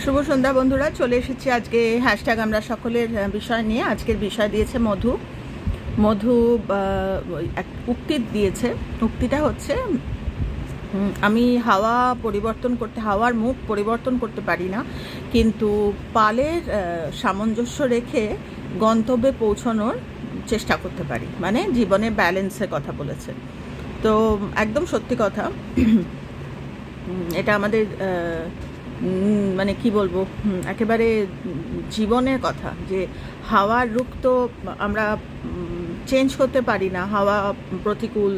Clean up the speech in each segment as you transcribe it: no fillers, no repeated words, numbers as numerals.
শুভ সন্ধ্যা বন্ধুরা, চলে এসেছি আজকে হ্যাশট্যাগ আমরা সকলের বিষয় নিয়ে। আজকের বিষয় দিয়েছে মধু। মধু এক উক্তি দিয়েছে। উক্তিটা হচ্ছে, আমি হাওয়ার মুখ পরিবর্তন করতে পারি না, কিন্তু পালের সামঞ্জস্য রেখে গন্তব্যে পৌঁছানোর চেষ্টা করতে পারি। মানে জীবনে ব্যালেন্সের কথা বলেছে। তো একদম সত্যি কথা। এটা আমাদের মানে কি বলবো, একেবারে জীবনের কথা, যে হাওয়ার রুখ তো আমরা চেঞ্জ করতে পারি না। হাওয়া প্রতিকূল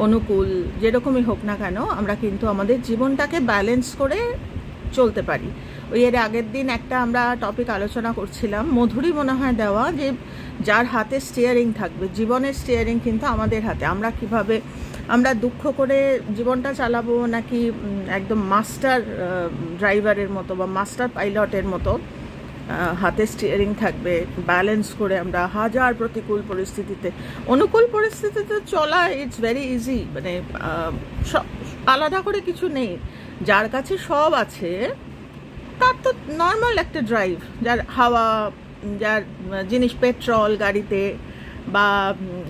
অনুকূল যেরকমই হোক না কেন, আমরা কিন্তু আমাদের জীবনটাকে ব্যালেন্স করে চলতে পারি। ওই এর আগের দিন একটা আমরা টপিক আলোচনা করছিলাম, মধুরই মনে হয় দেওয়া, যে যার হাতে স্টিয়ারিং থাকবে, জীবনের স্টিয়ারিং কিন্তু আমাদের হাতে। আমরা কিভাবে আমরা দুঃখ করে জীবনটা চালাবো, নাকি একদম মাস্টার ড্রাইভারের মতো বা মাস্টার পাইলটের মতো হাতে স্টিয়ারিং থাকবে, ব্যালেন্স করে আমরা হাজার প্রতিকূল পরিস্থিতিতে, অনুকূল পরিস্থিতিতে চলা ইটস ভেরি ইজি। মানে আলাদা করে কিছু নেই। যার কাছে সব আছে তার তো নর্মাল একটা ড্রাইভ, যার হাওয়া, যার জিনিস পেট্রোল গাড়িতে বা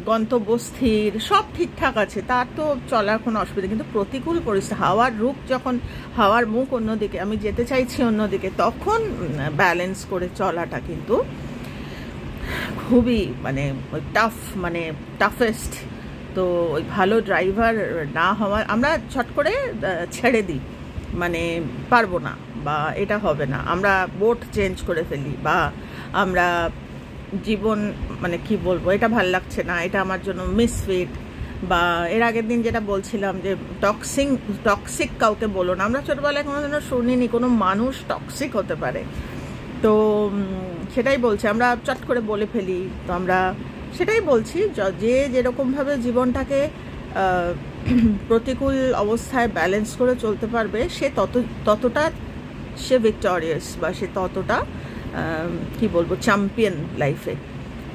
গন্তব্যস্থির সব ঠিকঠাক আছে, তার তো চলার কোনো অসুবিধা। কিন্তু প্রতিকূল পরিস্থিতি, হাওয়ার রুখ যখন, হাওয়ার মুখ অন্যদিকে, আমি যেতে চাইছি অন্যদিকে, তখন ব্যালেন্স করে চলাটা কিন্তু খুবই মানে টাফেস্ট। তো ওই ভালো ড্রাইভার না হওয়া, আমরা ছট করে ছেড়ে দিই, মানে পারবো না বা এটা হবে না, আমরা বোট চেঞ্জ করে ফেলি, বা আমরা জীবন মানে কি বলবো, এটা ভাল লাগছে না, এটা আমার জন্য মিসফিট। বা এর আগের দিন যেটা বলছিলাম, যে টক্সিক কাউকে বলো না। আমরা ছোটবেলায় কোনোদিনও শুনিনি কোনো মানুষ টক্সিক হতে পারে। তো সেটাই বলছি, আমরা চট করে বলে ফেলি। তো আমরা সেটাই বলছি, যে যেরকমভাবে জীবনটাকে প্রতিকূল অবস্থায় ব্যালেন্স করে চলতে পারবে, সে ততটা সে ভিক্টোরিয়াস, বা সে ততটা কি বলবো, চ্যাম্পিয়ন লাইফে।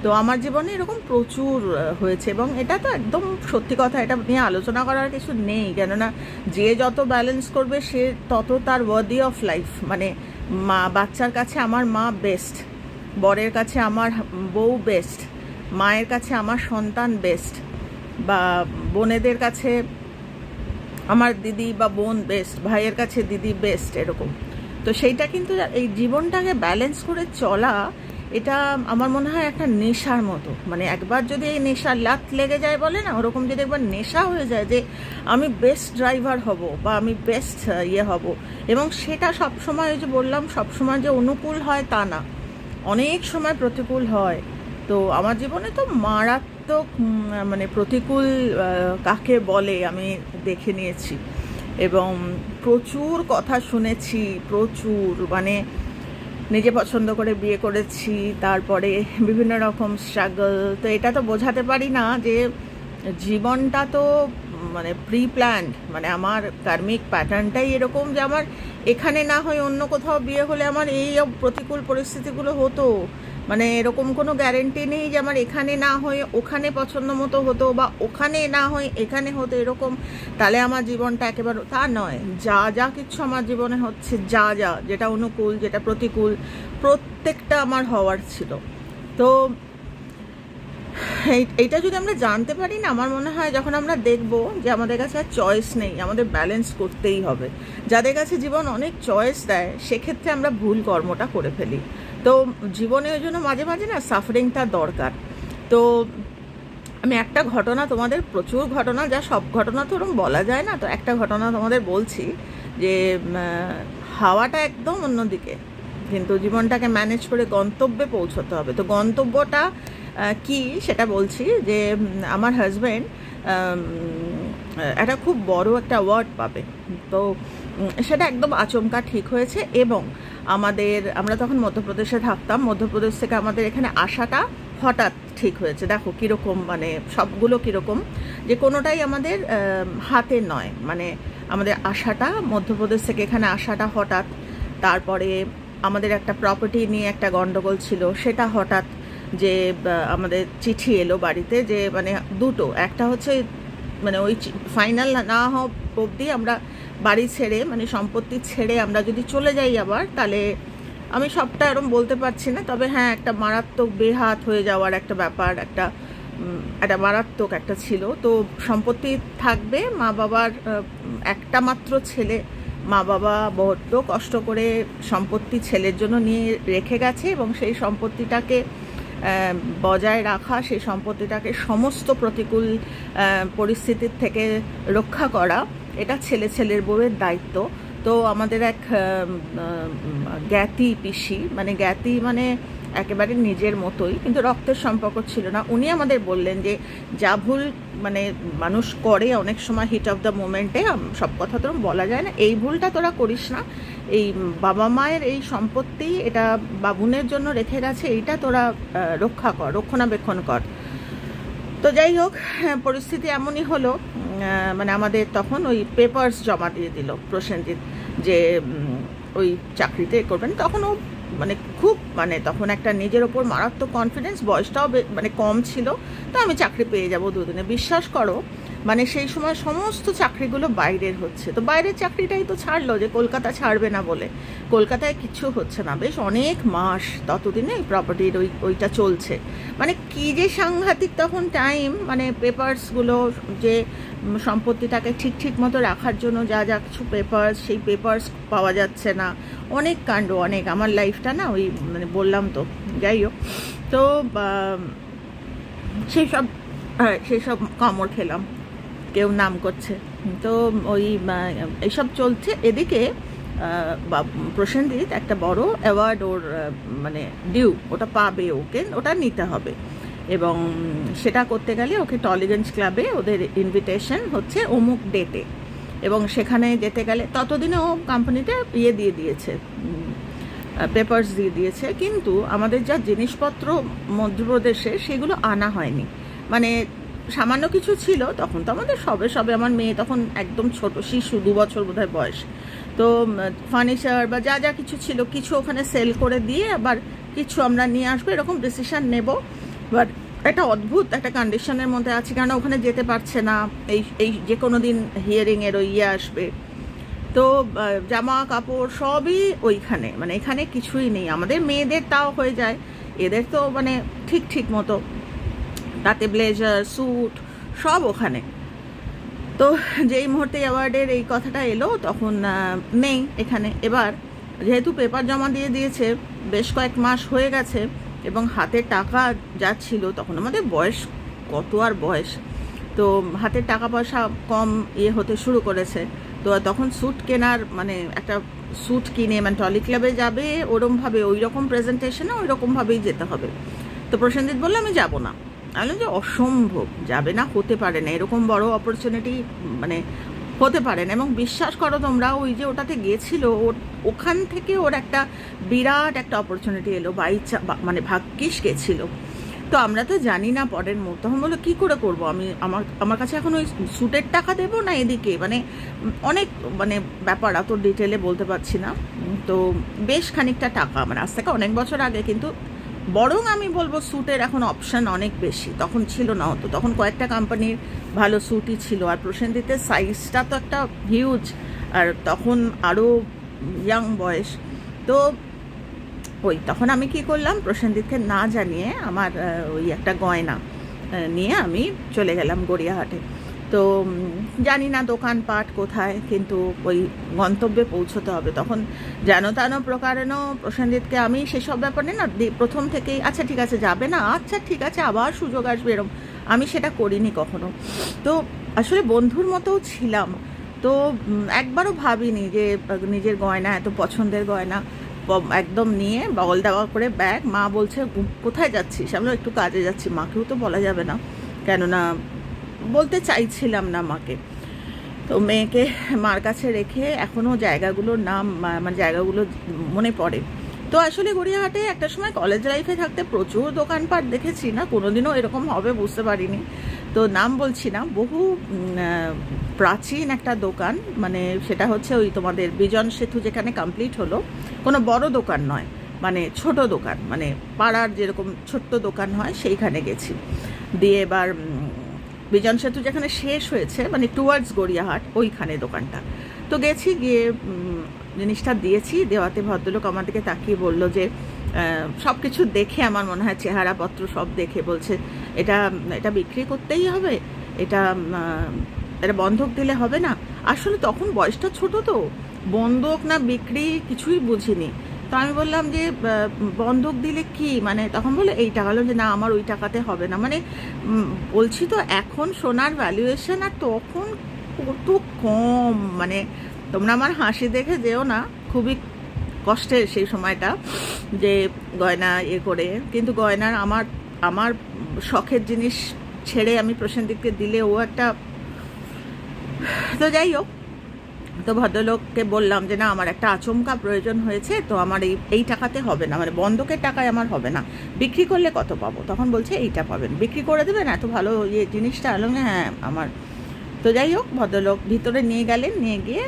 তো আমার জীবনে এরকম প্রচুর হয়েছে, এবং এটা তো একদম সত্যি কথা, এটা নিয়ে আলোচনা করার কিছু নেই। কেননা যে যত ব্যালেন্স করবে সে তত তার ওয়ার্দি অফ লাইফ। মানে বাচ্চার কাছে আমার মা বেস্ট, বরের কাছে আমার বউ বেস্ট, মায়ের কাছে আমার সন্তান বেস্ট, বা বোনেদের কাছে আমার দিদি বা বোন বেস্ট, ভাইয়ের কাছে দিদি বেস্ট, এরকম। তো সেইটা কিন্তু এই জীবনটাকে ব্যালেন্স করে চলা, এটা আমার মনে হয় একটা নেশার মতো। মানে একবার যদি এই নেশার লাত লেগে যায়, বলে না, ওরকম যদি একবার নেশা হয়ে যায় যে আমি বেস্ট ড্রাইভার হব বা আমি বেস্ট হব, এবং সেটা সবসময়, ওই যে বললাম, সবসময় যে অনুকূল হয় তা না, অনেক সময় প্রতিকূল হয়। তো আমার জীবনে তো মারাত্মক মানে প্রতিকূল কাকে বলে আমি দেখে নিয়েছি, এবং প্রচুর কথা শুনেছি, প্রচুর। মানে নিজে পছন্দ করে বিয়ে করেছি, তারপরে বিভিন্ন রকম স্ট্রাগল। তো এটা তো বোঝাতে পারি না যে জীবনটা তো মানে প্রি প্ল্যান্ড। মানে আমার কার্মিক প্যাটার্নটাই এরকম, যে আমার এখানে না হয় অন্য কোথাও বিয়ে হলে আমার এই প্রতিকূল পরিস্থিতিগুলো হতো। মানে এরকম কোনো গ্যারেন্টি নেই যে আমার এখানে না হয়ে ওখানে পছন্দ মতো হতো, বা ওখানে না হয়ে এখানে হতো, এরকম তাহলে আমার জীবনটা একেবারে তা নয়। যা যা কিছু আমার জীবনে হচ্ছে, যেটা অনুকূল, যেটা প্রতিকূল, প্রত্যেকটা আমার হওয়ার ছিল। তো এইটা যদি আমরা জানতে পারি না, আমার মনে হয় যখন আমরা দেখব যে আমাদের কাছে আর চয়েস নেই, আমাদের ব্যালেন্স করতেই হবে। যাদের কাছে জীবন অনেক চয়েস দেয়, সেক্ষেত্রে আমরা ভুল কর্মটা করে ফেলি। তো জীবনে ওই জন্য মাঝে মাঝে না সাফারিংটা দরকার। তো আমি একটা ঘটনা তোমাদের, প্রচুর ঘটনা, যা সব ঘটনা তো ওরকম বলা যায় না, তো একটা ঘটনা তোমাদের বলছি, যে হাওয়াটা একদম অন্যদিকে, কিন্তু জীবনটাকে ম্যানেজ করে গন্তব্যে পৌঁছতে হবে। তো গন্তব্যটা কি সেটা বলছি, যে আমার হাজব্যান্ড একটা খুব বড় একটা অ্যাওয়ার্ড পাবে। তো সেটা একদম আচমকা ঠিক হয়েছে, এবং আমরা তখন মধ্যপ্রদেশে থাকতাম। মধ্যপ্রদেশ থেকে আমাদের এখানে আসাটা হঠাৎ ঠিক হয়েছে। দেখো কীরকম, মানে সবগুলো কীরকম, যে কোনোটাই আমাদের হাতে নয়। মানে আমাদের আসাটা, মধ্যপ্রদেশ থেকে এখানে আসাটা হঠাৎ। তারপরে আমাদের একটা প্রপার্টি নিয়ে একটা গন্ডগোল ছিল, সেটা হঠাৎ। যে আমাদের চিঠি এলো বাড়িতে, যে মানে দুটো, একটা হচ্ছে মানে ওই ফাইনাল না হওয়া অবধি আমরা বাড়ি ছেড়ে মানে সম্পত্তি ছেড়ে আমরা যদি চলে যাই আবার, তাহলে আমি সবটা এরকম বলতে পারছি না, তবে হ্যাঁ একটা মারাত্মক বেহাত হয়ে যাওয়ার একটা ব্যাপার, একটা মারাত্মক একটা ছিল। তো সম্পত্তি থাকবে, মা বাবার একটা মাত্র ছেলে, মা বাবা বড্ড কষ্ট করে সম্পত্তি ছেলের জন্য নিয়ে রেখে গেছে, এবং সেই সম্পত্তিটাকে বজায় রাখা, সেই সম্পত্তিটাকে সমস্ত প্রতিকূল পরিস্থিতির থেকে রক্ষা করা, এটা ছেলের বউয়ের দায়িত্ব। তো আমাদের এক জ্ঞাতি পিসি, মানে জ্ঞাতি মানে একেবারে নিজের মতোই, কিন্তু রক্তের সম্পর্ক ছিল না, উনি আমাদের বললেন যে যা ভুল মানে মানুষ করে অনেক সময় হিট অফ দ্য মোমেন্টে, সব কথা তো বলা যায় না, এই ভুলটা তোরা করিস না, এই বাবা মায়ের এই সম্পত্তি এটা বাবুনের জন্য রেখে গেছে, এইটা তোরা রক্ষা কর, রক্ষণাবেক্ষণ কর। তো যাই হোক, পরিস্থিতি এমনই হলো, মানে আমাদের তখন ওই পেপারস জমা দিয়ে দিল প্রসেনজিৎ যে ওই চাকরিতে করবেন। তখন ও মানে খুব মানে তখন একটা নিজের ওপর মারাত্মক কনফিডেন্স, বয়সটাও মানে কম ছিল, তো আমি চাকরি পেয়ে যাব দুদিনে। বিশ্বাস করো, মানে সেই সময় সমস্ত চাকরিগুলো বাইরের হচ্ছে, তো বাইরের চাকরিটাই তো ছাড়লো, যে কলকাতা ছাড়বে না বলে। কলকাতায় কিছু হচ্ছে না বেশ অনেক মাস, ততদিনে প্রপার্টির ওইটা চলছে, মানে কি যে সাংঘাতিক তখন টাইম, মানে পেপারসগুলো যে সম্পত্তিটাকে ঠিক মতো রাখার জন্য যা কিছু পেপারস, সেই পেপারস পাওয়া যাচ্ছে না, অনেক কাণ্ড, অনেক। আমার লাইফটা না ওই মানে বললাম তো, যাই হোক, তো সেই সব কামড় খেলাম, কেউ নাম করছে, তো ওই এইসব চলছে। এদিকে প্রসেনজিৎ একটা বড় অ্যাওয়ার্ড ওর মানে ডিউ, ওটা পাবে, ওটা নিতে হবে, এবং সেটা করতে গেলে ওকে টলিগঞ্জ ক্লাবে ওদের ইনভিটেশন হচ্ছে অমুক ডেটে, এবং সেখানে যেতে গেলে ততদিনে ও কোম্পানিটা দিয়ে দিয়েছে, পেপারস দিয়ে দিয়েছে, কিন্তু আমাদের যা জিনিসপত্র মধ্যপ্রদেশে সেগুলো আনা হয়নি, মানে সামান্য কিছু ছিল। তখন তো আমাদের সবে আমার মেয়ে তখন একদম ছোট শিশু, 2 বছর বোধহয় বয়স, তো ফার্নিচার বা যা কিছু ছিল কিছু ওখানে সেল করে দিয়ে আবার কিছু আমরা নিয়ে আসবো, এরকম ডিসিশন নেব। বাট একটা অদ্ভুত একটা কন্ডিশনের মধ্যে আছি, কারণ ওখানে যেতে পারছে না, এই যে কোনো দিন হিয়ারিংয়ের আসবে, তো জামা কাপড় সবই ওইখানে, মানে এখানে কিছুই নেই। আমাদের মেয়েদের তাও হয়ে যায়, এদের তো মানে ঠিক মতো, তাতে ব্লেজার স্যুট সব ওখানে। তো যেই মুহূর্তে অ্যাওয়ার্ডের এই কথাটা এলো, তখন নেই এখানে। এবার যেহেতু পেপার জমা দিয়ে দিয়েছে, বেশ কয়েক মাস হয়ে গেছে, এবং হাতে টাকা যা ছিল, তখন আমাদের বয়স কত আর বয়স, তো হাতের টাকা পয়সা কম হতে শুরু করেছে। তো তখন স্যুট কেনার মানে একটা স্যুট কিনে মানে টলি ক্লাবে যাবে ওরমভাবে, ওই রকম প্রেজেন্টেশনে ওই রকমভাবেই যেতে হবে। তো প্রসেনজিৎ বললো আমি যাব না, আমি যে অসম্ভব, যাবে না, হতে পারে না, এরকম বড় অপরচুনিটি মানে হতে পারে না। এবং বিশ্বাস করো তোমরা, ওই যে ওটাতে গিয়েছিল, ওখান থেকে ওর একটা বিরাট একটা অপরচুনিটি এলো, মানে ভাগ্যিস গেছিল। তো আমরা তো জানি না পরের মুহূর্তে, তখন বললো কী করে করবো আমি, আমার কাছে এখন ওই স্যুটের টাকা দেবো না এদিকে, মানে অনেক মানে ব্যাপার, অত ডিটেলে বলতে পারছি না। তো বেশ খানিকটা টাকা, মানে আজ থেকে অনেক বছর আগে, কিন্তু বরং আমি বলবো স্যুটের এখন অপশান অনেক বেশি, তখন ছিল না অত, তখন কয়েকটা কোম্পানির ভালো স্যুটই ছিল, আর প্রসেনজিতের সাইজটা তো একটা হিউজ, আর তখন আরও ইয়াং বয়স। তো তখন আমি কি করলাম, প্রসেনজিৎকে না জানিয়ে আমার ওই একটা গয়না নিয়ে আমি চলে গেলাম গড়িয়াহাটে। তো জানি না দোকানপাট কোথায়, কিন্তু ওই গন্তব্যে পৌঁছতে হবে। তখন যেন তেন প্রকারেণ প্রসেনজিৎকে আমি সেসব ব্যাপারে না প্রথম থেকেই, আচ্ছা ঠিক আছে যাবে না, আচ্ছা ঠিক আছে আবার সুযোগ আসবে, এরকম আমি সেটা করিনি কখনো। তো আসলে বন্ধুর মতো ছিলাম, তো একবারও ভাবিনি যে নিজের গয়না, এত পছন্দের গয়না একদম নিয়ে বগল দেওয়া করে ব্যাগ, মা বলছে কোথায় যাচ্ছিস, আমি একটু কাজে যাচ্ছি, মাকেও তো বলা যাবে না, কেননা বলতে চাইছিলাম না মাকে। তো মেয়েকে মার কাছে রেখে এখনও জায়গাগুলোর নাম মানে জায়গাগুলো মনে পড়ে। তো আসলে গড়িয়াহাটে একটা সময় কলেজ লাইফে থাকতে প্রচুর দোকানপাট দেখেছি, না কোনোদিনও এরকম হবে বুঝতে পারিনি। তো নাম বলছি না, বহু প্রাচীন একটা দোকান, মানে সেটা হচ্ছে ওই তোমাদের বিজন সেতু যেখানে কমপ্লিট হলো, কোনো বড় দোকান নয়, মানে ছোট দোকান, মানে পাড়ার যেরকম ছোট্ট দোকান হয় সেইখানে গেছি। দিয়ে এবার বিজন সেতু যেখানে শেষ হয়েছে, মানে টুয়ার্ডস গড়িয়াহাট, ওইখানে দোকানটা। তো গেছি, গিয়ে জিনিসটা দিয়েছি। দেওয়াতে ভদ্রলোক আমার দিকে তাকিয়ে বলল যে সব কিছু দেখে আমার মনে হয় চেহারাপত্র সব দেখে বলছে এটা এটা বিক্রি করতেই হবে, এটা এটা বন্ধক দিলে হবে না। আসলে তখন বয়সটা ছোট, তো বন্ধক না বিক্রি কিছুই বুঝিনি। তো আমি বললাম যে বন্ধক দিলে কি মানে, তখন বলে এই টাকা। যে না, আমার ওই টাকাতে হবে না। মানে বলছি তো এখন সোনার ভ্যালুয়েশন আর তখন কত কম। মানে তোমরা আমার হাসি দেখে যেও না, খুবই কষ্টের সেই সময়টা যে গয়না করে। কিন্তু গয়নার আমার শখের জিনিস ছেড়ে আমি প্রসেনজিৎকে দিলে ও একটা, তো যাই হোক। তো ভদ্রলোককে বললাম যে না, আমার একটা আচমকা প্রয়োজন হয়েছে, তো আমার এই টাকাতে হবে না, মানে বন্ধকের টাকায় আমার হবে না, বিক্রি করলে কত পাবো? তখন বলছে এইটা পাবেন, বিক্রি করে দেবেন, এত ভালো জিনিসটা। আলো হ্যাঁ আমার। তো যাই হোক, ভদ্রলোক ভিতরে নিয়ে গেলেন, নিয়ে গিয়ে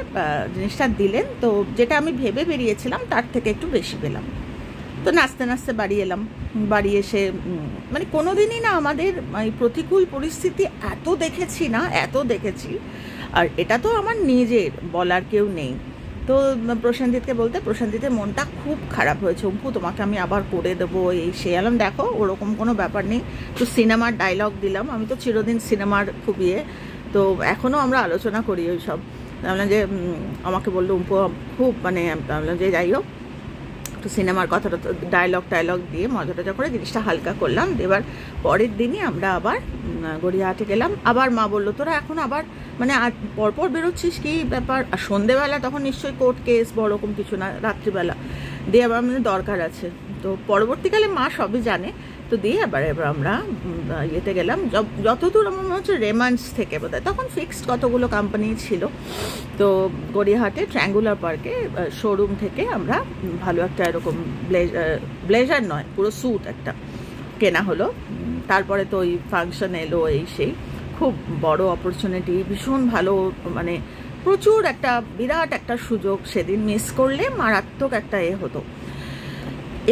জিনিসটা দিলেন। তো যেটা আমি ভেবে বেরিয়েছিলাম তার থেকে একটু বেশি পেলাম। তো নাচতে নাচতে বাড়ি এলাম। বাড়ি এসে মানে কোনো দিনই না আমাদের এই প্রতিকূল পরিস্থিতি এত দেখেছি না, এত দেখেছি। আর এটা তো আমার নিজের, বলার কেউ নেই। তো প্রসেনজিৎকে বলতে, প্রসেনজিতের মনটা খুব খারাপ হয়েছে। অম্পু তোমাকে আমি আবার করে দেবো, এই সে। এলাম দেখো ওরকম কোনো ব্যাপার নেই। তো সিনেমার ডায়লগ দিলাম, আমি তো চিরদিন সিনেমার খুব তো এখনও আমরা আলোচনা করি ওই সব। বললাম যে আমাকে বললো অম্পু খুব মানে, বললাম যে যাই হোক, তো সিনেমার কথাটা তো ডায়লগ দিয়ে মজা টজা করে জিনিসটা হালকা করলাম। এবার পরের দিনই আমরা আবার গড়িয়াহাটে গেলাম। আবার মা বললো তোরা এখন আবার মানে পরপর বেরোচ্ছিস, কি ব্যাপার? আর সন্ধেবেলা তখন নিশ্চয়ই কোর্ট কেস বা ওরকম কিছু না, রাত্রিবেলা দিয়ে আবার আমাদের দরকার আছে। তো পরবর্তীকালে মা সবই জানে। তো দিয়ে এবার আমরা ইয়েতে গেলাম, যতদূর আমার মনে হচ্ছে রেমান্স থেকে বোধহয়, তখন ফিক্সড কতগুলো কোম্পানি ছিল। তো গড়িয়াহাটে ট্রায়াঙ্গুলার পার্কে শোরুম থেকে আমরা ভালো একটা এরকম ব্লেজার নয়, পুরো স্যুট একটা কেনা হলো। তারপরে তো ওই ফাংশন এলো, এই সেই খুব বড় অপরচুনিটি, ভীষণ ভালো, মানে প্রচুর একটা বিরাট একটা সুযোগ। সেদিন মিস করলে মারাত্মক একটা হতো।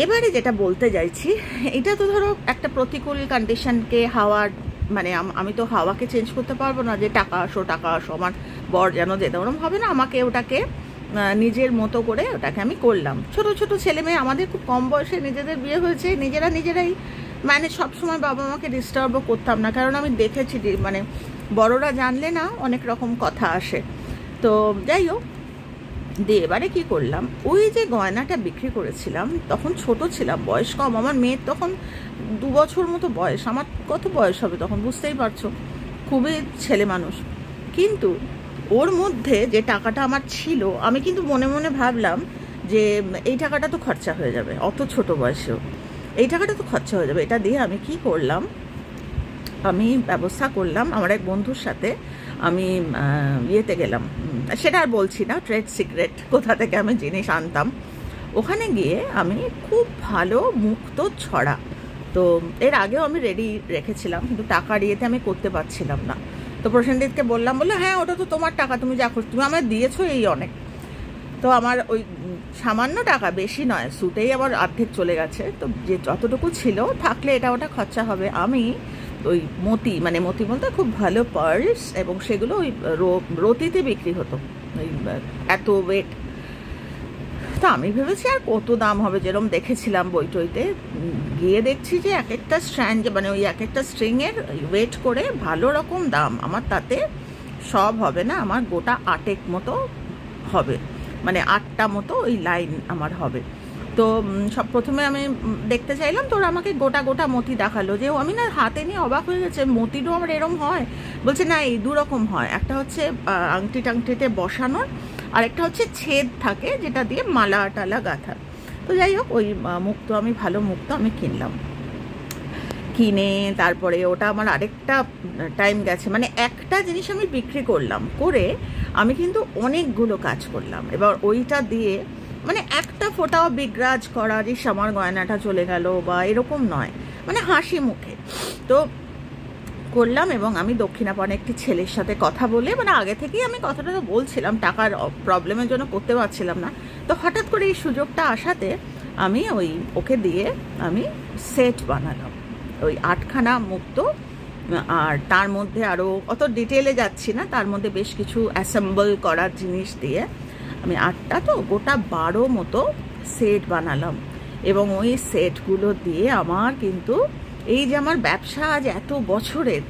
এবারে যেটা বলতে চাইছি, এটা তো ধরো একটা প্রতিকূল কন্ডিশনকে, হাওয়ার মানে আমি তো হাওয়াকে চেঞ্জ করতে পারবো না যে টাকা আসো আমার বর যেন যেতে, ওরকম হবে না। আমাকে ওটাকে নিজের মতো করে ওটাকে আমি করলাম। ছোট ছোট ছেলে মেয়ে, আমাদের খুব কম বয়সে নিজেদের বিয়ে হয়েছে, নিজেরাই মানে সবসময় বাবা মাকে ডিস্টার্বও করতাম না, কারণ আমি দেখেছি মানে বড়রা জানলে না অনেক রকম কথা আসে। তো যাই হোক, দিয়ে এবারে কী করলাম, ওই যে গয়নাটা বিক্রি করেছিলাম, তখন ছোট ছিলাম, বয়স কম, আমার মেয়ের তখন 2 বছর মতো বয়স, আমার কত বয়স হবে তখন বুঝতেই পারছো, খুবই ছেলে মানুষ। কিন্তু ওর মধ্যে যে টাকাটা আমার ছিল, আমি কিন্তু মনে মনে ভাবলাম যে এই টাকাটা তো খরচা হয়ে যাবে, অত ছোট বয়সেও এই টাকাটা তো খরচা হয়ে যাবে। এটা দিয়ে আমি কি করলাম, আমি ব্যবস্থা করলাম আমার এক বন্ধুর সাথে, আমি ইয়েতে গেলাম, সেটা আর বলছি না, ট্রেড সিক্রেট, কোথা থেকে আমি জিনিস আনতাম। ওখানে গিয়ে আমি খুব ভালো মুক্তো ছড়া, তো এর আগেও আমি রেডি রেখেছিলাম, কিন্তু টাকার ইয়েতে আমি করতে পারছিলাম না। তো প্রসেনজিৎকে বললাম, বললো হ্যাঁ ওটা তো তোমার টাকা, তুমি যা করছো, তুমি আমায় দিয়েছো এই অনেক। তো আমার ওই সামান্য টাকা, বেশি নয়, স্যুটেই আবার অর্ধেক চলে গেছে, তো যে যতটুকু ছিল থাকলে এটা ওটা খরচা হবে। আমি ওই মতি, মানে মতি বলতে খুব ভালো পার্লস, এবং সেগুলো ওই রতিতে বিক্রি হতো, ওই এত ওয়েট। তো আমি ভেবেছি আর কত দাম হবে, যেরকম দেখেছিলাম বই টইতে, গিয়ে দেখছি যে এক একটা স্ট্র্যান্ড, মানে ওই এক একটা স্ট্রিংয়ের ওয়েট করে ভালো রকম দাম। আমার তাতে সব হবে না, আমার গোটা 8 মতো হবে, মানে 8টা মতো ওই লাইন আমার হবে। তো সব প্রথমে আমি দেখতে চাইলাম, তো ওরা আমাকে গোটা গোটা মতি দেখালো, যে আমি না হাতে নিয়ে অবাক হয়ে গেছে, মতিরও আমার এরম হয়? বলছে না, এই 2 রকম হয়, একটা হচ্ছে আংটি টাংটিতে বসানোর, আর একটা হচ্ছে ছেদ থাকে যেটা দিয়ে মালা টালা গাঁথা। তো যাই হোক, ওই মুক্তো, আমি ভালো মুক্তো আমি কিনলাম, কিনে তারপরে ওটা আমার আরেকটা টাইম গেছে, মানে একটা জিনিস আমি বিক্রি করলাম, করে আমি কিন্তু অনেকগুলো কাজ করলাম। এবার ওইটা দিয়ে মানে একটা ফোটাও বিগ্রাজ করা যে আমার গয়নাটা চলে গেল বা এরকম নয়, মানে হাসি মুখে তো করলাম। এবং আমি দক্ষিণাপনে একটি ছেলের সাথে কথা বলে, মানে আগে থেকেই আমি কথাটা তো বলছিলাম, টাকার প্রবলেমের জন্য করতে পারছিলাম না, তো হঠাৎ করে এই সুযোগটা আসাতে আমি ওই ওকে দিয়ে আমি সেট বানালাম, ওই 8খানা মুক্তো আর তার মধ্যে আরও অত ডিটেলে যাচ্ছি না, তার মধ্যে বেশ কিছু অ্যাসেম্বল করার জিনিস দিয়ে আমি 8টা তো গোটা 12 মতো সেট বানালাম। এবং ওই সেটগুলো দিয়ে আমার কিন্তু এই যে আমার ব্যবসা আজ এত বছরের,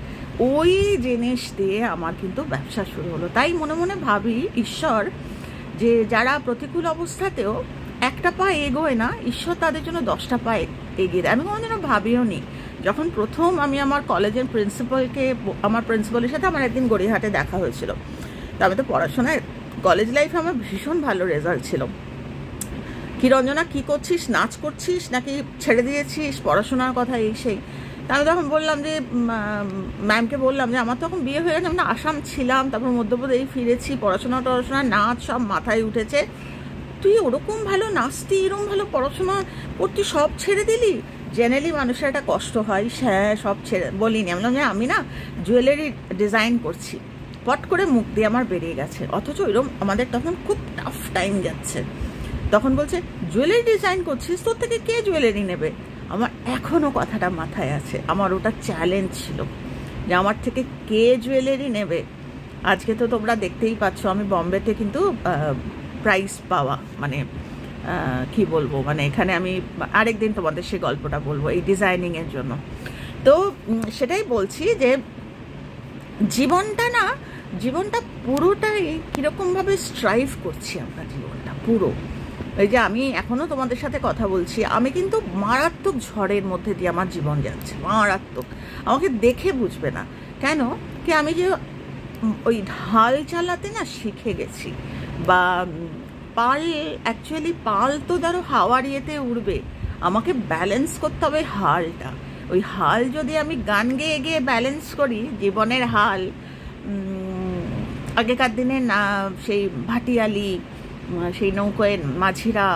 ওই জিনিস দিয়ে আমার কিন্তু ব্যবসা শুরু হলো। তাই মনে মনে ভাবি ঈশ্বর যে যারা প্রতিকূল অবস্থাতেও একটা পা এগোয় না, ঈশ্বর তাদের জন্য 10টা পা এগিয়ে দেয়। আমি কোনোদিনও ভাবিও নি। যখন প্রথম আমি আমার কলেজের প্রিন্সিপালের সাথে আমার একদিন গড়িয়াহাটে দেখা হয়েছিল। তো আমি তো পড়াশোনায় কলেজ লাইফে আমার ভীষণ ভালো রেজাল্ট ছিল। কি রঞ্জনা, কী করছিস, নাচ করছিস নাকি ছেড়ে দিয়েছিস, পড়াশোনার কথা এই সেই। আমি তখন বললাম যে ম্যামকে বললাম যে আমার তখন বিয়ে হয়ে গেছে, আমরা আসাম ছিলাম, তারপর মধ্যপ্রদেশ ফিরেছি, পড়াশোনা নাচ সব মাথায় উঠেছে। তুই ওরকম ভালো নাচতি, এরকম ভালো পড়াশোনা করতি, সব ছেড়ে দিলি? জেনারেলি মানুষের একটা কষ্ট হয়, হ্যাঁ সব ছেড়ে বলিনি। আমি বললাম যে আমি না জুয়েলারি ডিজাইন করছি। পট করে মুখ দিয়ে আমার বেরিয়ে গেছে, অথচ এরকম আমাদের তখন খুব টাফ টাইম যাচ্ছে। তখন বলছে জুয়েলারি ডিজাইন করছিস, তোর থেকে কে জুয়েলারি নেবে? আমার এখনও কথাটা মাথায় আছে। আমার ওটা চ্যালেঞ্জ ছিল যে আমার থেকে কে জুয়েলারি নেবে। আজকে তো তোমরা দেখতেই পাচ্ছ আমি বম্বেতে কিন্তু প্রাইজ পাওয়া, মানে কি বলবো, মানে এখানে আমি আরেকদিন তোমাদের সেই গল্পটা বলবো এই ডিজাইনিংয়ের জন্য। তো সেটাই বলছি যে জীবনটা পুরোটাই কীরকমভাবে স্ট্রাইভ করছি আমরা, জীবনটা পুরো। এই যে আমি এখনও তোমাদের সাথে কথা বলছি, আমি কিন্তু মারাত্মক ঝড়ের মধ্যে দিয়ে আমার জীবন যাচ্ছে, মারাত্মক। আমাকে দেখে বুঝবে না কেন কি আমি যে ওই ঢাল চালাতে না শিখে গেছি, বা পাল তো ধরো হাওয়ার ইয়েতে উড়বে, আমাকে ব্যালেন্স করতে হবে হালটা। ওই হাল যদি আমি গান গেয়ে গিয়ে ব্যালেন্স করি, জীবনের হাল, আগেকার দিনে না সেই ভাটিয়ালি, সেই নৌকোয় মাঝিরা,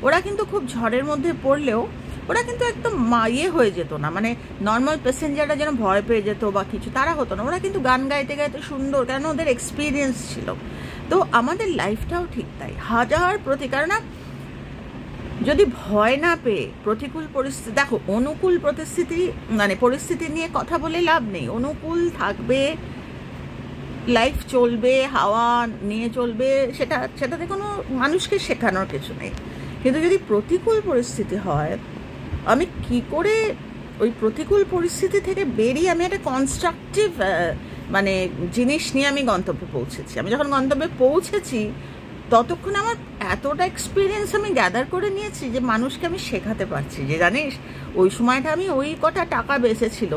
ওরা কিন্তু খুব ঝড়ের মধ্যে পড়লেও ওরা কিন্তু একদম ইয়ে হয়ে যেত না, মানে নর্মাল প্যাসেঞ্জাররা যেন ভয় পেয়ে যেত বা কিছু, তারা হতো না। ওরা কিন্তু গান গাইতে গাইতে সুন্দর, কেন ওদের এক্সপিরিয়েন্স ছিল। তো আমাদের লাইফটাও ঠিক তাই, কারণ যদি ভয় না পেয়ে প্রতিকূল পরিস্থিতি, দেখো অনুকূল পরিস্থিতি নিয়ে কথা বলে লাভ নেই। অনুকূল থাকবে, লাইফ চলবে, হাওয়া নিয়ে চলবে, সেটাতে কোনো মানুষকে শেখানোর কিছু নেই। কিন্তু যদি প্রতিকূল পরিস্থিতি হয়, আমি কি করে ওই প্রতিকূল পরিস্থিতি থেকে বেরিয়ে আমি একটা কনস্ট্রাকটিভ মানে জিনিস নিয়ে আমি গন্তব্যে পৌঁছেছি। আমি যখন গন্তব্যে পৌঁছেছি ততক্ষণ আমার এতটা এক্সপিরিয়েন্স আমি গ্যাদার করে নিয়েছি যে মানুষকে আমি শেখাতে পারছি যে জানিস ওই সময়টা আমি ওই কটা টাকা বেঁচেছিল,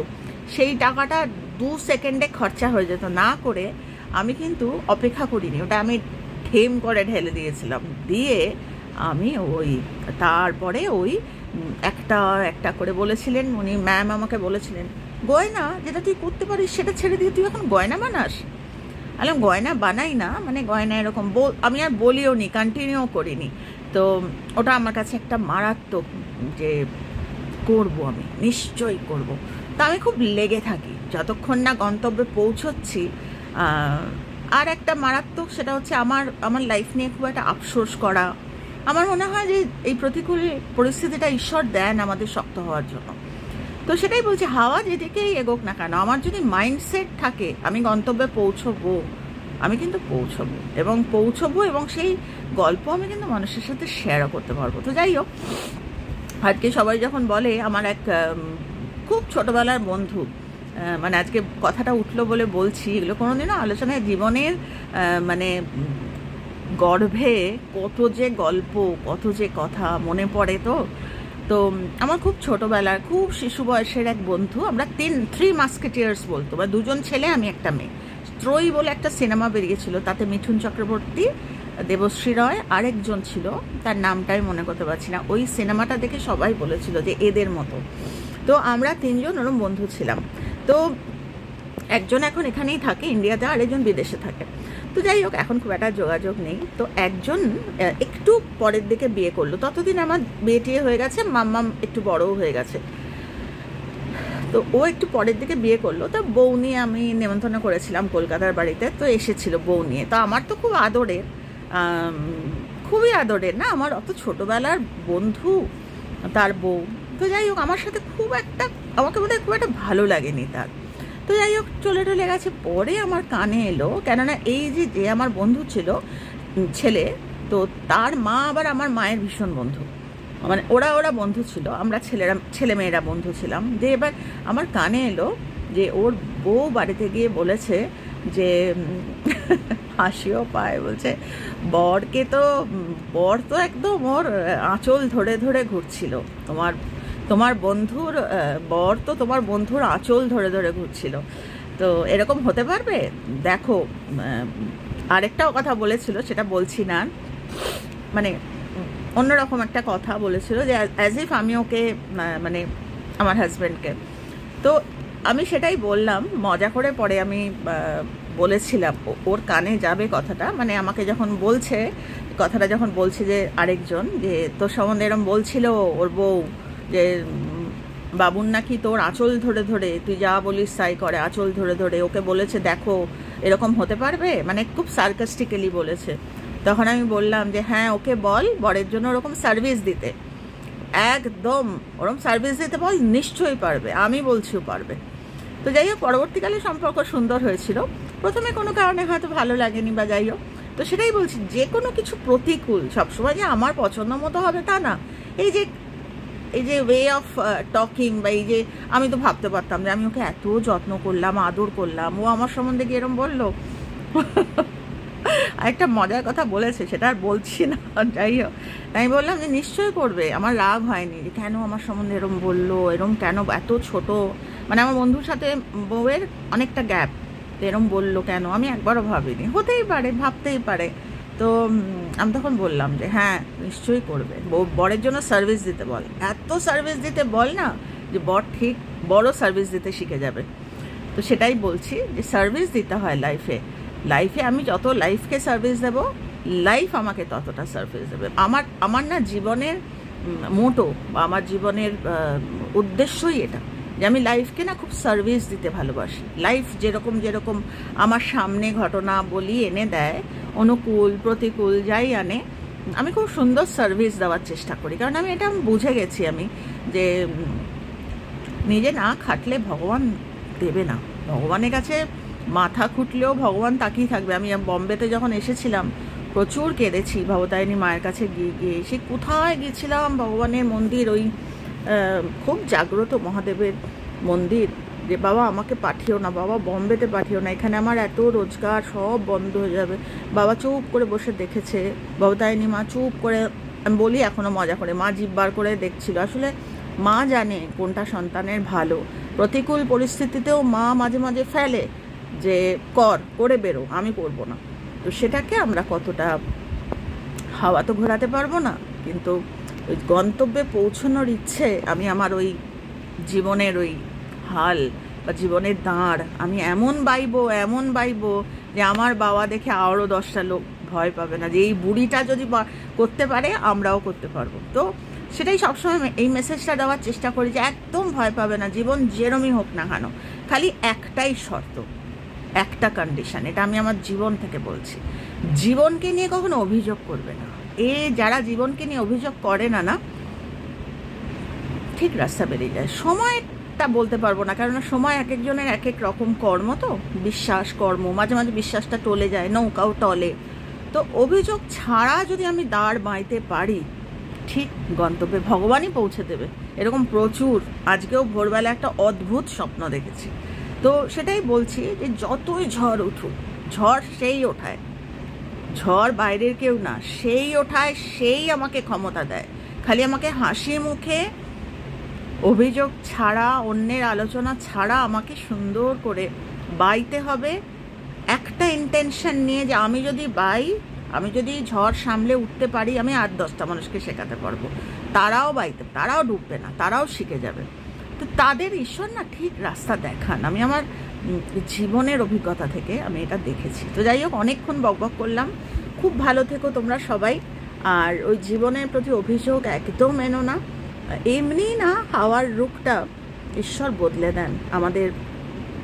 সেই টাকাটা 2 সেকেন্ডে খরচা হয়ে যেত না করে আমি কিন্তু অপেক্ষা করিনি, ওটা আমি ঠেম করে ঢেলে দিয়েছিলাম। দিয়ে আমি তারপরে একটা করে বলেছিলেন উনি, ম্যাম আমাকে বলেছিলেন গয়না যেটা তুই করতে পারিস সেটা ছেড়ে দিয়ে তুই এখন গয়না বানাস। আমি গয়না বানাই না, মানে গয়না এরকম আমি আর বলিও নি, কন্টিনিউ করিনি। তো ওটা আমার কাছে একটা মারাত্মক যে করব, আমি নিশ্চয়ই করব। তা আমি খুব লেগে থাকি যতক্ষণ না গন্তব্যে পৌঁছচ্ছি। আর একটা মারাত্মক, সেটা হচ্ছে আমার লাইফ নিয়ে খুব একটা আফসোস করা। আমার মনে হয় যে এই প্রতিকূল পরিস্থিতিটা ঈশ্বর দেন আমাদের শক্ত হওয়ার জন্য। তো সেটাই বলছি, হাওয়া যেদিকেই এগোক না কেন, আমার যদি মাইন্ডসেট থাকে আমি গন্তব্যে পৌঁছবো, আমি কিন্তু পৌঁছবো এবং সেই গল্প আমি কিন্তু মানুষের সাথে শেয়ারও করতে পারবো। তো যাই হোক, আজকে সবাই যখন বলে, আমার এক খুব ছোটবেলার বন্ধু, মানে আজকে কথাটা উঠলো বলে বলছি, এগুলো কোনোদিনও আলোচনায় জীবনের মানে গর্ভে কত যে গল্প, কত যে কথা মনে পড়ে। তো আমার খুব ছোটোবেলার, খুব শিশু বয়সের এক বন্ধু, আমরা থ্রি মাস্কেটিয়ার্স বলতো, বা 2জন ছেলে আমি একটা মেয়ে। ত্রয়ী বলে একটা সিনেমা বেরিয়েছিল, তাতে মিঠুন চক্রবর্তী, দেবশ্রী রয়, আরেকজন ছিল, তার নামটাই মনে করতে পারছি না। ওই সিনেমাটা দেখে সবাই বলেছিল যে এদের মতো। তো আমরা 3জন ওরম বন্ধু ছিলাম। তো একজন এখন এখানেই থাকে ইন্ডিয়াতে, আর একজন বিদেশে থাকে। তো যাই হোক, এখন খুব একটা যোগাযোগ নেই। তো একজন একটু পরের দিকে বিয়ে করলো, ততদিন আমার বিয়ে টিয়ে হয়ে গেছে, মাম্মাম একটু বড়ও হয়ে গেছে। তো ও একটু পরের দিকে বিয়ে করলো। তো বউ নিয়ে আমি নেমন্তন্ন করেছিলাম কলকাতার বাড়িতে, তো এসেছিল বউ নিয়ে। তো আমার তো খুব আদরের, খুবই আদরের না, আমার অত ছোটোবেলার বন্ধু তার বউ। তো যাই হোক, আমার সাথে আমাকে বোধহয় খুব একটা ভালো লাগেনি তার। তো যাই হোক চলে গেছে। পরে আমার কানে এলো, কেননা এই যে আমার বন্ধু ছিল ছেলে, তো তার মা আবার আমার মায়ের ভীষণ বন্ধু, মানে ওরা বন্ধু ছিল, আমরা ছেলেমেয়েরা বন্ধু ছিলাম। যে এবার আমার কানে এলো যে ওর বউ বাড়িতে গিয়ে বলেছে যে হাসিও পায়, বলছে বর তো একদম ওর আঁচল ধরে ঘুরছিল, তোমার বন্ধুর বর তো তোমার বন্ধুর আঁচল ধরে ঘুরছিল। তো এরকম হতে পারবে? দেখো, আরেকটাও কথা বলেছিল, সেটা বলছি না, মানে অন্যরকম একটা কথা বলেছিল যে অ্যাজ ইফ আমি ওকে, মানে আমার হাজব্যান্ডকে, তো আমি সেটাই বললাম মজা করে। পরে আমি বলেছিলাম ওর কানে যাবে কথাটা, মানে আমাকে যখন বলছে কথাটা, যখন বলছে যে আরেকজন যে তোর সম্বন্ধে এরকম বলছিল ওর বউ, যে বাবুর নাকি তোর আঁচল ধরে তুই যা বলিস তাই করে, আঁচল ধরে ওকে বলেছে দেখো এরকম হতে পারবে, মানে খুব সার্কাস্টিক্যালি বলেছে। তখন আমি বললাম যে হ্যাঁ, ওকে বল বরের জন্য ওরকম সার্ভিস দিতে, একদম ওরকম সার্ভিস দিতে বল, নিশ্চয়ই পারবে, আমি বলছিও পারবে। তো যাই হোক, পরবর্তীকালে সম্পর্ক সুন্দর হয়েছিল। প্রথমে কোনো কারণে হয়তো ভালো লাগেনি বা যাই হোক, তো সেটাই বলছি, যে কোনো কিছু প্রতিকূল সবসময় যে আমার পছন্দ মতো হবে তা না। এই যে ওয়ে অফ টকিং, বা এই যে আমি তো ভাবতে পারতাম যে আমি ওকে এত যত্ন করলাম, আদর করলাম, ও আমার সম্বন্ধে গিয়ে এরম বললো। আরেকটা মজার কথা বলেছে, সেটা আর বলছি না, যাই হোক। আমি বললাম যে নিশ্চয়ই করবে, আমার রাগ হয়নি যে কেন আমার সম্বন্ধে এরম বললো, এরম কেন, এত ছোট, মানে আমার বন্ধুর সাথে বউয়ের অনেকটা গ্যাপ, এরম বললো কেন, আমি একবারও ভাবিনি, হতেই পারে, ভাবতেই পারে। তো আমি তখন বললাম যে হ্যাঁ নিশ্চয়ই করবে, বরের জন্য সার্ভিস দিতে বল, এত সার্ভিস দিতে বল না যে বর ঠিক বড় সার্ভিস দিতে শিখে যাবে। তো সেটাই বলছি যে সার্ভিস দিতে হয় লাইফে আমি যত লাইফকে সার্ভিস দেব, লাইফ আমাকে ততটা সার্ভিস দেবে। আমার না জীবনের মোটো বা আমার জীবনের উদ্দেশ্যই এটা, যে আমি লাইফকে না খুব সার্ভিস দিতে ভালোবাসি। লাইফ যেরকম আমার সামনে ঘটনা বলি এনে দেয়, অনুকূল প্রতিকূল যাই আনে, আমি খুব সুন্দর সার্ভিস দেওয়ার চেষ্টা করি। কারণ আমি এটা বুঝে গেছি আমি, যে নিজে না খাটলে ভগবান দেবে না, ভগবানের কাছে মাথা খুঁটলেও ভগবান তাকিয়ে থাকবে। আমি বম্বেতে যখন এসেছিলাম প্রচুর কেঁদেছি ভবতারিণী মায়ের কাছে গিয়ে সে কোথায় গিয়েছিলাম, ভগবানের মন্দির, ওই খুব জাগ্রত মহাদেবের মন্দির, যে বাবা আমাকে পাঠিও না, বাবা বম্বেতে পাঠিও না, এখানে আমার এত রোজগার সব বন্ধ হয়ে যাবে। বাবা চুপ করে বসে দেখেছে, ভবতারিণী মা চুপ করে, আমি বলি এখনও মজা করে, মা জিভ বার করে দেখছিল। আসলে মা জানে কোনটা সন্তানের ভালো। প্রতিকূল পরিস্থিতিতেও মা মাঝে মাঝে ফেলে যে করে বেরো, আমি করব না। তো সেটাকে আমরা কতটা, হাওয়া তো ঘোরাতে পারবো না, কিন্তু ওই গন্তব্যে পৌঁছানোর ইচ্ছে, আমি আমার ওই জীবনের ওই হাল বা জীবনের দাঁড় আমি এমন বাইবো যে আমার বাবা দেখে আরও 10টা লোক ভয় পাবে না, যে এই বুড়িটা যদি করতে পারে আমরাও করতে পারবো। তো সেটাই সবসময় এই মেসেজটা দেওয়ার চেষ্টা করি, যে একদম ভয় পাবে না, জীবন যেরমই হোক না কেন, খালি একটাই শর্ত, একটা কন্ডিশন, এটা আমি আমার জীবন থেকে বলছি, জীবনকে নিয়ে কখনো অভিযোগ করবে না। যারা জীবনকে নিয়ে অভিযোগ করে না, ঠিক রাস্তা বেরিয়ে যায়। সময়টা বলতে পারবো না, কারণ সময় এক একজনের এক এক রকম কর্ম, তো বিশ্বাস কর্ম, মাঝে মাঝে বিশ্বাসটা টলে যায়, নৌকাও টলে। তো অভিযোগ ছাড়া যদি আমি দাঁড় বাঁধতে পারি, ঠিক গন্তব্যে ভগবানই পৌঁছে দেবে। এরকম প্রচুর, আজকেও ভোরবেলা একটা অদ্ভুত স্বপ্ন দেখেছি। তো সেটাই বলছি যে যতই ঝড় উঠুক, ঝড় সেই ওঠায়, ঝড় বাইরের কেউ না, সেই ওঠায়, সেই আমাকে ক্ষমতা দেয়। খালি আমাকে হাসি মুখে, অভিযোগ ছাড়া, অন্যের আলোচনা ছাড়া আমাকে সুন্দর করে বাইতে হবে, একটা ইন্টেনশন নিয়ে, যে আমি যদি ঝড় সামলে উঠতে পারি, আমি 8-10টা মানুষকে শেখাতে পারবো, তারাও ডুববে না, তারাও শিখে যাবে। তো তাদের ঈশ্বর না ঠিক রাস্তা দেখান। আমি আমার জীবনের অভিজ্ঞতা থেকে আমি এটা দেখেছি। তো যাই হোক, অনেকক্ষণ বকবক করলাম। খুব ভালো থেকো তোমরা সবাই। আর ওই জীবনের প্রতি অভিযোগ একদম এনো না, এমনি না, হাওয়ার রূপটা ঈশ্বর বদলে দেন, আমাদের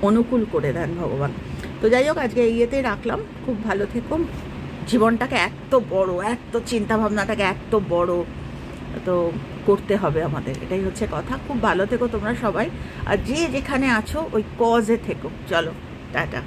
অনুকূল করে দেন ভগবান। তো যাই হোক, আজকে ইয়েতেই রাখলাম। খুব ভালো থেকো। জীবনটাকে এত বড়, এত চিন্তাভাবনাটাকে এত বড়, তো করতে হবে আমাদের, এটাই হচ্ছে কথা। খুব ভালো থেকো তোমরা সবাই, আর যে যেখানে আছো ওই কজে থেকো। চলো টাটা।